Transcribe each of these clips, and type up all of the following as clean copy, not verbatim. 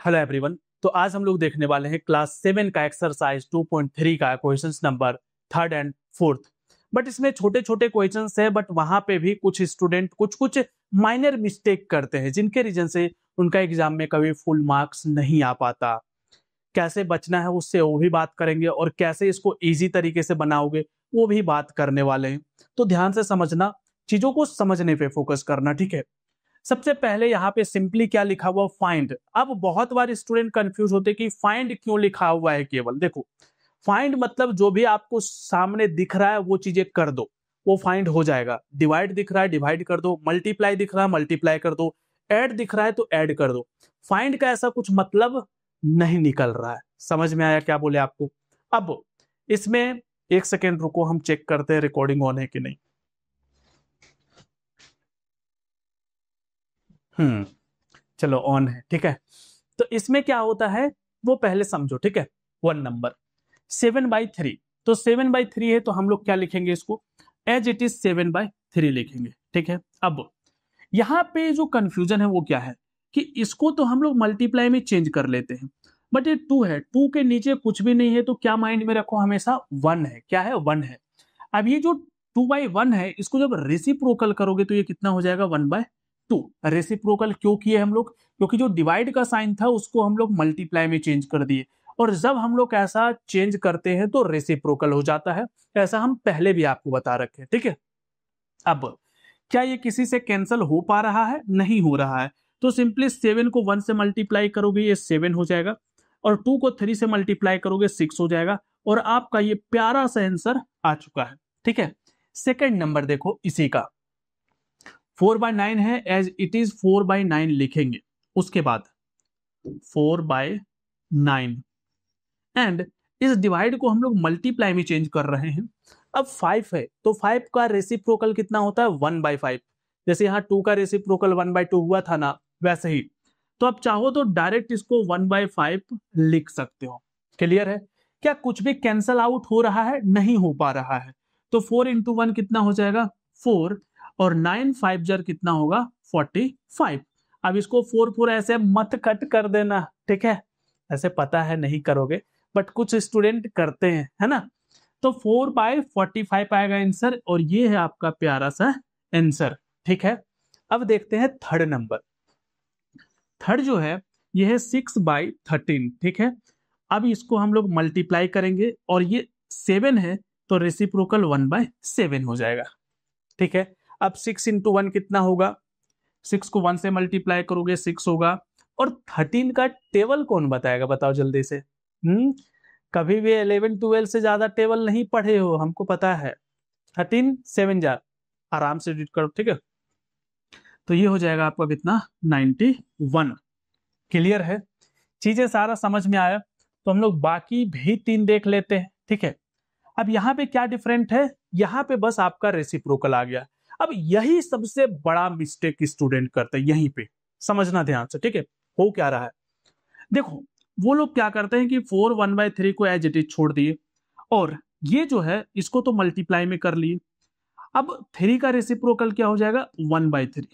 Hello everyone. तो आज हम लोग देखने वाले हैं क्लास 7 का एक्सरसाइज 2.3 का questions number 3rd and 4th। But इसमें छोटे छोटे क्वेश्चंस है, बट वहां पे भी कुछ स्टूडेंट कुछ कुछ माइनर मिस्टेक करते हैं, जिनके रीजन से उनका एग्जाम में कभी फुल मार्क्स नहीं आ पाता। कैसे बचना है उससे वो भी बात करेंगे, और कैसे इसको इजी तरीके से बनाओगे वो भी बात करने वाले हैं। तो ध्यान से समझना, चीजों को समझने पे फोकस करना, ठीक है। सबसे पहले यहाँ पे सिंपली क्या लिखा हुआ, फाइंड। अब बहुत बार स्टूडेंट कंफ्यूज होते कि फाइंड क्यों लिखा हुआ है। केवल देखो, फाइंड मतलब जो भी आपको सामने दिख रहा है वो चीजें कर दो, वो फाइंड हो जाएगा। डिवाइड दिख रहा है डिवाइड कर दो, मल्टीप्लाई दिख रहा है मल्टीप्लाई कर दो, ऐड दिख रहा है तो ऐड कर दो। फाइंड का ऐसा कुछ मतलब नहीं निकल रहा है। समझ में आया क्या बोले आपको? अब इसमें एक सेकेंड रुको, हम चेक करते हैं रिकॉर्डिंग ऑन है कि नहीं। चलो ऑन है, ठीक है। तो इसमें क्या होता है वो पहले समझो, ठीक है। 1 नंबर 7/3, तो 7/3 है तो हम लोग क्या लिखेंगे, इसको एज इट इज 7/3 लिखेंगे, ठीक है। अब यहाँ पे जो कंफ्यूजन है वो क्या है कि इसको तो हम लोग मल्टीप्लाई में चेंज कर लेते हैं, बट ये 2 है, 2 के नीचे कुछ भी नहीं है, तो क्या माइंड में रखो हमेशा, 1 है। क्या है? 1 है। अब ये जो 2/1 है, इसको जब रेसिप्रोकल करोगे तो ये कितना हो जाएगा, 1/2। रेसिप्रोकल क्यों किए हम लोग? क्योंकि जो डिवाइड का साइन था उसको हम लोग मल्टीप्लाई में चेंज कर दिए, और जब हम लोग ऐसा चेंज करते हैं तो रेसिप्रोकल हो जाता है। ऐसा हम पहले भी आपको बता रखे, ठीक है। अब क्या ये किसी से कैंसिल हो पा रहा है? नहीं हो रहा है। तो सिंपली 7 को 1 से मल्टीप्लाई करोगे ये 7 हो जाएगा, और 2 को 3 से मल्टीप्लाई करोगे 6 हो जाएगा, और आपका ये प्यारा सा आंसर आ चुका है, ठीक है। सेकेंड नंबर देखो इसी का, 4/9 है, एज इट इज 4/9 लिखेंगे। उसके बाद 4/9, एंड इस डिवाइड को हम लोग मल्टीप्लाई में चेंज कर रहे हैं। अब 5 है तो 5 का रेसिप्रोकल कितना होता है, 1/5। जैसे यहाँ 2 का रेसिप्रोकल 1/2 हुआ था ना, वैसे ही। तो अब चाहो तो डायरेक्ट इसको 1/5 लिख सकते हो। क्लियर है? क्या कुछ भी कैंसल आउट हो रहा है? नहीं हो पा रहा है। तो 4 × 1 कितना हो जाएगा, 4, और 9 5 जर कितना होगा, 45। अब इसको 4 ऐसे मत कट कर देना, ठीक है। ऐसे पता है नहीं करोगे, बट कुछ स्टूडेंट करते हैं, है ना। तो 4/45 आएगा आंसर, और ये है आपका प्यारा सा आंसर, ठीक है। अब देखते हैं थर्ड नंबर। थर्ड जो है ये है 6/13, ठीक है। अब इसको हम लोग मल्टीप्लाई करेंगे, और ये 7 है तो रेसिप्रोकल 1/7 हो जाएगा, ठीक है। अब 6 × 1 कितना होगा, 6 को 1 से मल्टीप्लाई करोगे 6 होगा। और 13 का टेबल कौन बताएगा, बताओ जल्दी से। कभी भी 11 12 से ज्यादा टेबल नहीं पढ़े हो, हमको पता है। 13 7 जार, आराम से रीड करो, ठीक है। तो ये हो जाएगा आपका कितना, 91। क्लियर है? चीजें सारा समझ में आया। तो हम लोग बाकी भी 3 देख लेते हैं, ठीक है। अब यहाँ पे क्या डिफरेंट है, यहाँ पे बस आपका रेसिप्रोकल आ गया। अब यही सबसे बड़ा मिस्टेक स्टूडेंट करते हैं, यहीं पे समझना ध्यान से, ठीक है। हो क्या रहा है देखो, वो लोग क्या करते हैं कि 4 1/3 को एज इट इज छोड़ दिए, और ये जो है इसको तो मल्टीप्लाई में कर लिए। अब 3 का रेसिप्रोकल क्या हो जाएगा, 1/3।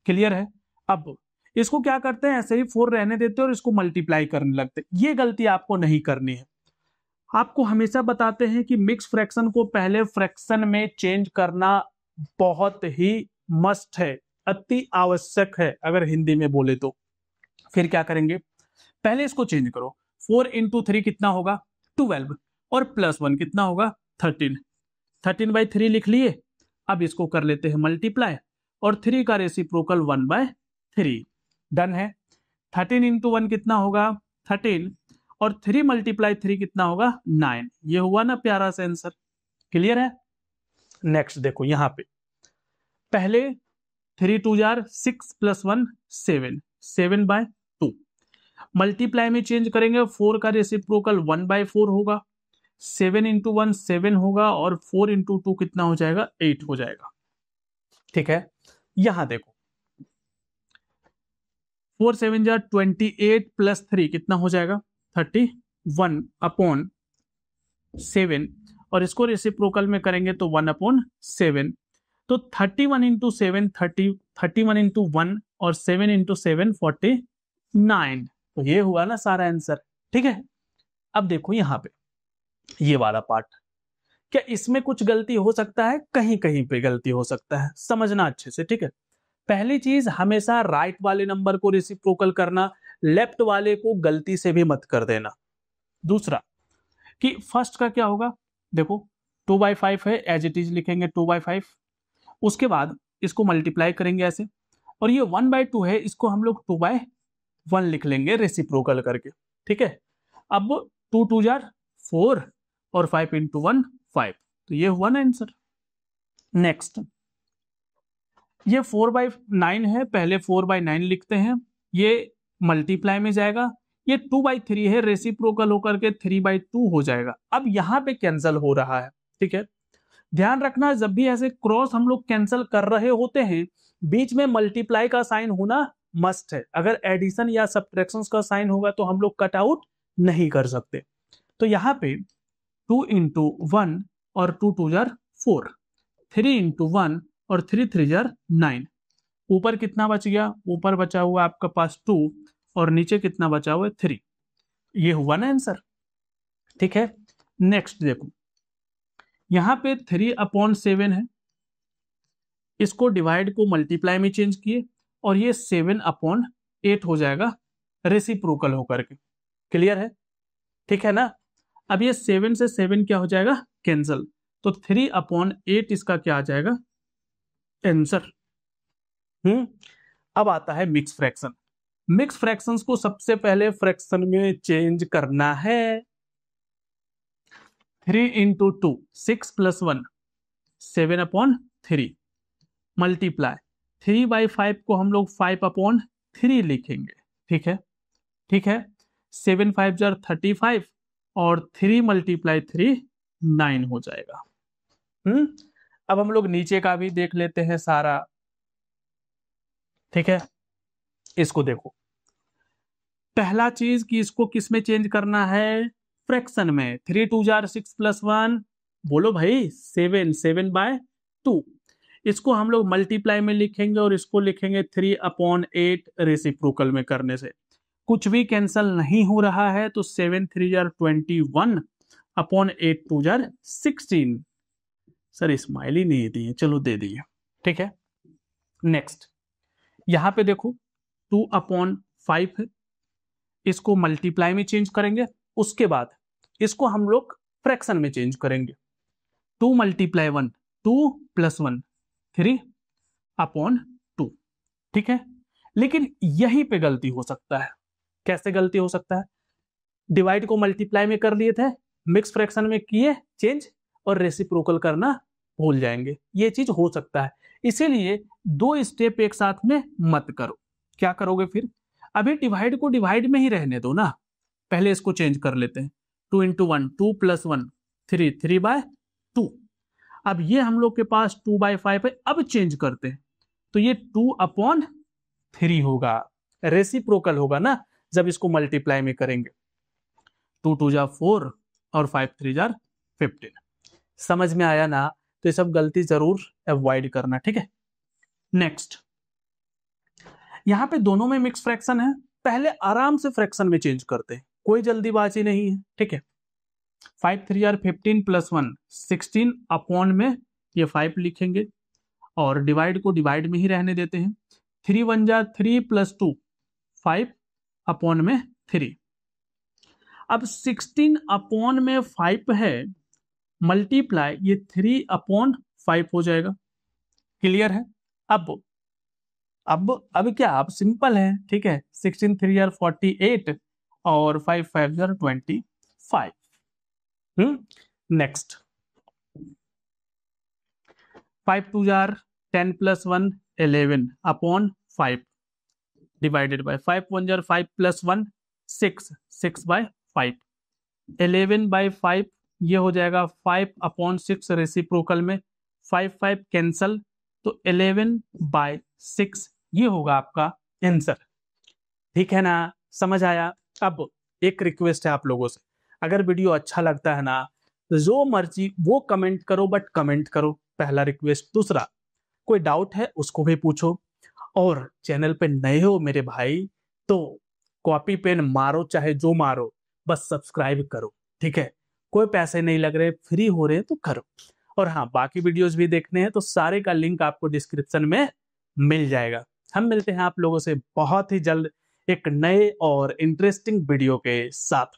क्लियर है? अब इसको क्या करते हैं, ऐसे ही 4 रहने देते हैं और इसको मल्टीप्लाई करने लगते हैं। ये गलती आपको नहीं करनी है। आपको हमेशा बताते हैं कि मिक्स फ्रैक्शन को पहले फ्रैक्शन में चेंज करना बहुत ही मस्ट है, अति आवश्यक है, अगर हिंदी में बोले तो। फिर क्या करेंगे, पहले इसको चेंज करो। 4 × 3 कितना होगा, 12, और +1 कितना होगा, 13। 13/3 लिख लिए। अब इसको कर लेते हैं मल्टीप्लाई, और 3 का रेसिप्रोकल 1/3। डन है। 13 × 1 कितना होगा, 13, और 3 × 3 कितना होगा, 9। ये हुआ ना प्यारा सा आंसर। क्लियर है? नेक्स्ट देखो यहाँ पे, पहले 3 2 जार 6 + 1 7, 7/2। मल्टीप्लाई में चेंज करेंगे, 4 का रेसिप्रोकल 1/4 होगा, 7 × 1 7 होगा, और 4 × 2 कितना हो जाएगा, 8 हो जाएगा, ठीक है। यहां देखो 4 7 जार 28 + 3 कितना हो जाएगा, 31/7, और इसको रेसिप्रोकल में करेंगे तो 1/7। तो 31 × 7 31 × 1, और 7 × 7 49। तो ये हुआ ना सारा आंसर। ठीक है, अब देखो यहाँ पे ये वाला पार्ट, क्या इसमें कुछ गलती हो सकता है? कहीं कहीं पे गलती हो सकता है, समझना अच्छे से। ठीक है, पहली चीज, हमेशा राइट वाले नंबर को रेसिप्रोकल करना, लेफ्ट वाले को गलती से भी मत कर देना। दूसरा कि फर्स्ट का क्या होगा, देखो 2/5 है, एज इट इज लिखेंगे 2/5। उसके बाद इसको मल्टीप्लाई करेंगे ऐसे, और ये 1/2 है, इसको हम लोग 2/1 लिख लेंगे रेसिप्रोकल करके। ठीक है, अब 2 2 जार 4 और 5 इंटू 1 5, तो ये हुआ ना आंसर। नेक्स्ट, ये 4/9 है, पहले 4/9 लिखते हैं, ये मल्टीप्लाई में जाएगा। ये 2/3 है, रेसिप्रोकल होकर के 3/2 हो जाएगा। अब यहाँ पे कैंसिल हो रहा है। ठीक है, ध्यान रखना, जब भी ऐसे क्रॉस हम लोग कैंसिल कर रहे होते हैं, बीच में मल्टीप्लाई का साइन होना मस्ट है। अगर एडिशन या सब्ट्रैक्शन का साइन होगा तो हम लोग कट आउट नहीं कर सकते। तो यहाँ पे 2 इंटू 1 और 2 2 जार 4, 3 इंटू 1 और 3 3 जार 9। ऊपर कितना बच गया? ऊपर बचा हुआ आपका पास 2 और नीचे कितना बचा हुआ है? 3। ये हुआ ना आंसर। ठीक है, नेक्स्ट देखो, यहां पे 3/7 है, इसको डिवाइड को मल्टीप्लाई में चेंज किए और ये 7/8 हो जाएगा रेसिप्रोकल होकर के। क्लियर है? ठीक है ना। अब ये 7 से 7 क्या हो जाएगा? कैंसल। तो 3/8 इसका क्या आ जाएगा? आंसर। अब आता है मिक्स फ्रैक्शन। मिक्स फ्रैक्शंस को सबसे पहले फ्रैक्शन में चेंज करना है। 3 इंटू 2 6 प्लस 1 7/3 मल्टीप्लाई 3/5 को हम लोग 5/3 लिखेंगे। ठीक है, ठीक है, 7 5 जार 35 और 3 × 3 9 हो जाएगा। अब हम लोग नीचे का भी देख लेते हैं सारा। ठीक है, इसको देखो, पहला चीज कि इसको किस में चेंज करना है? फ्रैक्शन में। 3 2 जार 6 प्लस 1, बोलो भाई 7 7/2। इसको हम लोग मल्टीप्लाई में लिखेंगे और इसको लिखेंगे 3/8 रेसिप्रोकल में करने से कुछ भी कैंसल नहीं हो रहा है। तो 7 3 जार 21/8 2 जार 16। सर स्माइल ही नहीं दिए, चलो दे दिए। ठीक है, नेक्स्ट यहां पे देखो 2/5 है, इसको मल्टीप्लाई में चेंज करेंगे। उसके बाद इसको हम लोग फ्रैक्शन में चेंज करेंगे। 2 × 1 2 + 1 3/2। ठीक है, लेकिन यहीं पे गलती हो सकता है। कैसे गलती हो सकता है? डिवाइड को मल्टीप्लाई में कर लिए थे, मिक्स फ्रैक्शन में किए चेंज और रेसिप्रोकल करना भूल जाएंगे। ये चीज हो सकता है, इसीलिए 2 स्टेप एक साथ में मत करो। क्या करोगे फिर? अभी डिवाइड को डिवाइड में ही रहने दो ना, पहले इसको चेंज कर लेते हैं। 2 इंटू 1 2 + 1 3 3/2। अब ये हम लोग के पास 2/5 है, अब चेंज करते हैं तो ये 2/3 होगा, रेसिप्रोकल होगा ना जब इसको मल्टीप्लाई में करेंगे। 2 2 जार 4 और 5 3 जार 15। समझ में आया ना? तो ये सब गलती जरूर अवॉइड करना। ठीक है, नेक्स्ट यहां पे दोनों में मिक्स फ्रैक्शन है, पहले आराम से फ्रैक्शन में चेंज करते हैं, कोई जल्दीबाजी नहीं है। ठीक है, 5 3 जार 15 + 1 16 अपॉन में ये 5 लिखेंगे और डिवाइड को डिवाइड में ही रहने देते हैं। 3 1 जार 3 + 2 5/3। अब 16 अपॉन में 5 है, मल्टीप्लाई ये 3/5 हो जाएगा। क्लियर है? अब क्या, अब सिंपल है। ठीक है, 16 3 जार 48 और 5 5 jar 25। Next 5 2 jar 10 + 1 11/5 divided by 5 1 jar 5 + 1 6 6/5। 11/5 ये हो जाएगा 5/6 रेसिप्रोकल में 5 5 कैंसल, तो 11/6 ये होगा आपका आंसर। ठीक है ना? समझ आया? अब एक रिक्वेस्ट है आप लोगों से, अगर वीडियो अच्छा लगता है ना तो जो मर्जी वो कमेंट करो, बट कमेंट करो, पहला रिक्वेस्ट। दूसरा, कोई डाउट है उसको भी पूछो, और चैनल पे नए हो मेरे भाई तो कॉपी पेन मारो, चाहे जो मारो, बस सब्सक्राइब करो, ठीक है। कोई पैसे नहीं लग रहे, फ्री हो रहे हैं तो करो। और हाँ, बाकी वीडियोस भी देखने हैं तो सारे का लिंक आपको डिस्क्रिप्शन में मिल जाएगा। हम मिलते हैं आप लोगों से बहुत ही जल्द एक नए और इंटरेस्टिंग वीडियो के साथ।